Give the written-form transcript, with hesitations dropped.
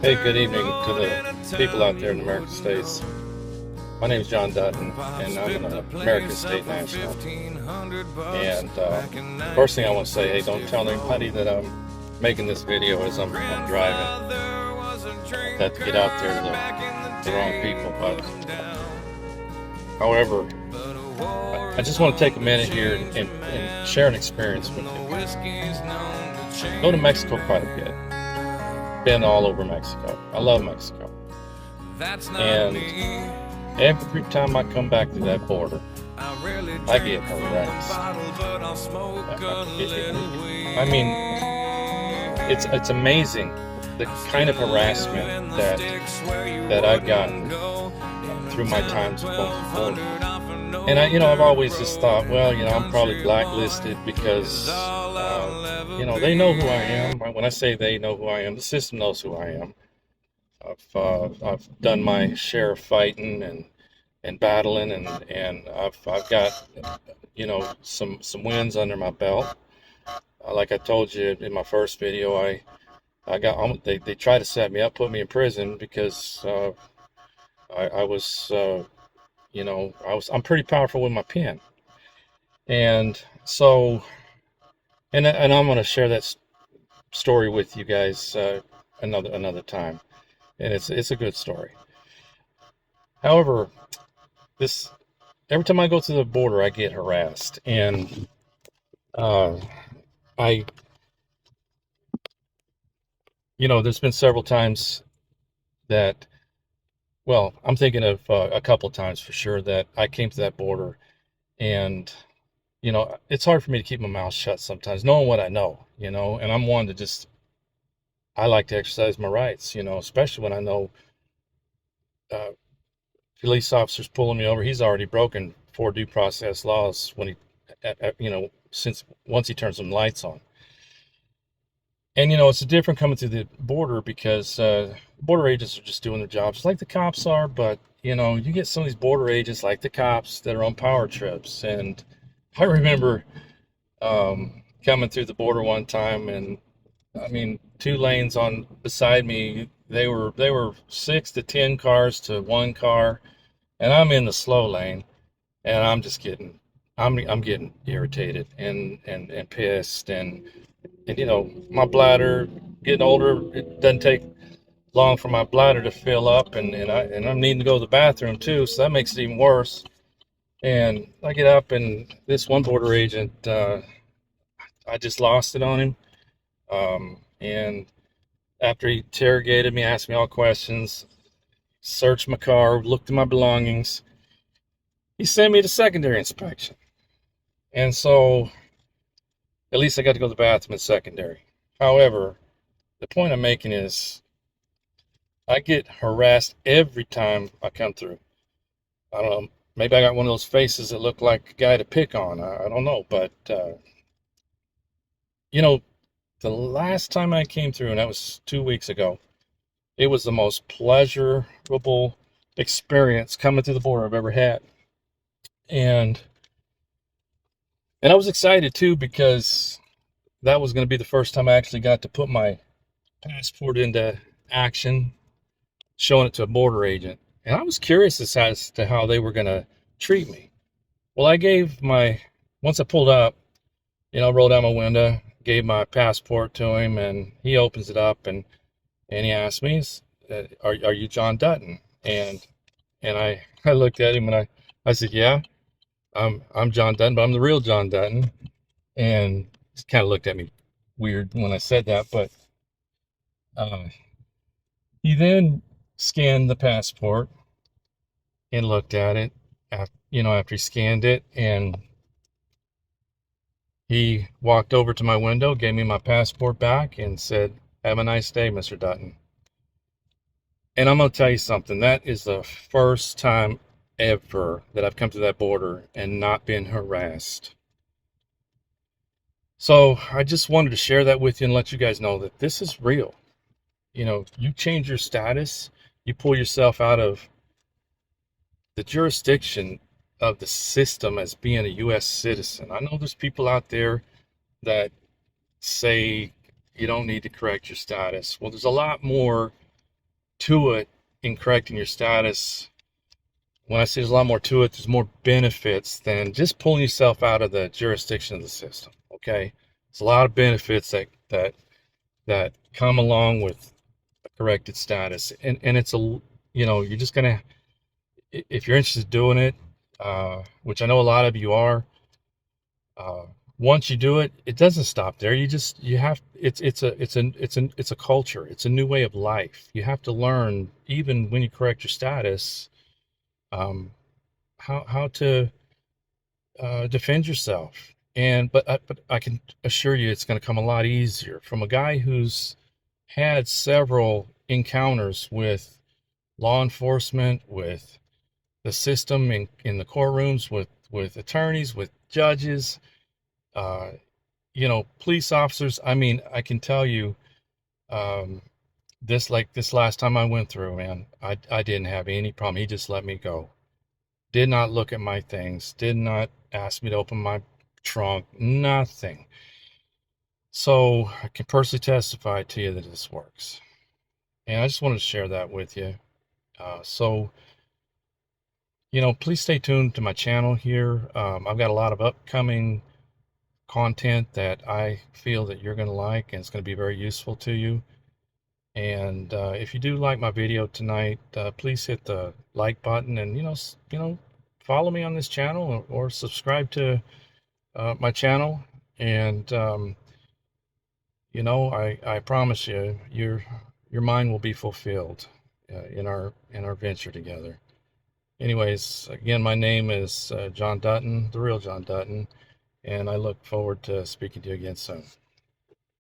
Hey, good evening to the people out there in the American states. My name is John Dutton, and I'm an American State National. And first thing I want to say, hey, don't tell anybody that I'm making this video as I'm driving. That to get out there to the wrong people. But however, I just want to take a minute here and share an experience with you. Go to Mexico quite a bit. Been all over Mexico. I love Mexico. And every time I come back to that border, I get harassed. I mean, it's amazing the kind of harassment that I've gotten through my times going to the border. And I've always just thought, well, I'm probably blacklisted because they know who I am. When I say they know who I am, the system knows who I am. I've done my share of fighting and battling, and I've got some wins under my belt. Like I told you in my first video, I got they tried to set me up, put me in prison because I was I'm pretty powerful with my pen, and so. And I'm going to share that story with you guys another time, and it's a good story. However, every time I go to the border, I get harassed, and I there's been several times that, well, I'm thinking of a couple of times for sure that I came to that border, and it's hard for me to keep my mouth shut sometimes, knowing what I know, and I'm one to I like to exercise my rights, especially when I know police officers pulling me over. He's already broken 4 due process laws when since once he turns some lights on. And, it's a different coming through the border because border agents are just doing their jobs like the cops are, but, you get some of these border agents like the cops that are on power trips. And I remember coming through the border one time, and I mean, 2 lanes on beside me, they were 6 to 10 cars to 1 car, and I'm in the slow lane, and I'm just I'm getting irritated and pissed, and my bladder getting older. It doesn't take long for my bladder to fill up, and I'm needing to go to the bathroom too, so that makes it even worse. And I get up, and this one border agent, I just lost it on him. And after he interrogated me, asked me all questions, searched my car, looked at my belongings, he sent me to secondary inspection. And so at least I got to go to the bathroom in secondary. However, the point I'm making is I get harassed every time I come through. I don't know. Maybe I got one of those faces that look like a guy to pick on. I don't know. But, the last time I came through, and that was 2 weeks ago, it was the most pleasurable experience coming through the border I've ever had. And I was excited too because that was going to be the first time I actually got to put my passport into action, showing it to a border agent. And I was curious as to how they were going to treat me. Well, once I pulled up, rolled down my window, gave my passport to him, and he opens it up, and he asked me, are you John Dutton? And I looked at him, and I said, yeah, I'm John Dutton, but I'm the real John Dutton. And he kind of looked at me weird when I said that, but he then scanned the passport and looked at it after he scanned it, and he walked over to my window, gave me my passport back, and said, have a nice day, Mr. Dutton. And I'm going to tell you something. That is the first time ever that I've come to that border and not been harassed. So I just wanted to share that with you and let you guys know that this is real. You change your status, you pull yourself out of the jurisdiction of the system as being a U.S. citizen. I know there's people out there that say you don't need to correct your status. Well, there's a lot more to it in correcting your status. When I say there's a lot more to it, there's more benefits than just pulling yourself out of the jurisdiction of the system. Okay, there's a lot of benefits that come along with a corrected status, and it's a, you're just gonna, if you're interested in doing it, which I know a lot of you are. Uh, Once you do it, it doesn't stop there. You have, it's a culture. It's a new way of life. You have to learn, even when you correct your status, um, how to defend yourself. But I can assure you, it's going to come a lot easier from a guy who's had several encounters with law enforcement, with the system in the courtrooms, with attorneys, with judges, uh, police officers. I mean, I can tell you, um, this last time I went through, man, I didn't have any problem. He just let me go. Did not look at my things. Did not ask me to open my trunk. Nothing. So I can personally testify to you that this works. And I just wanted to share that with you. So, please stay tuned to my channel here. I've got a lot of upcoming content that I feel that you're going to like, and it's going to be very useful to you. And if you do like my video tonight, please hit the like button, and follow me on this channel, or subscribe to my channel. And I promise you, your mind will be fulfilled in our venture together. Anyways, again, my name is John Dutton, the real John Dutton, and I look forward to speaking to you again soon.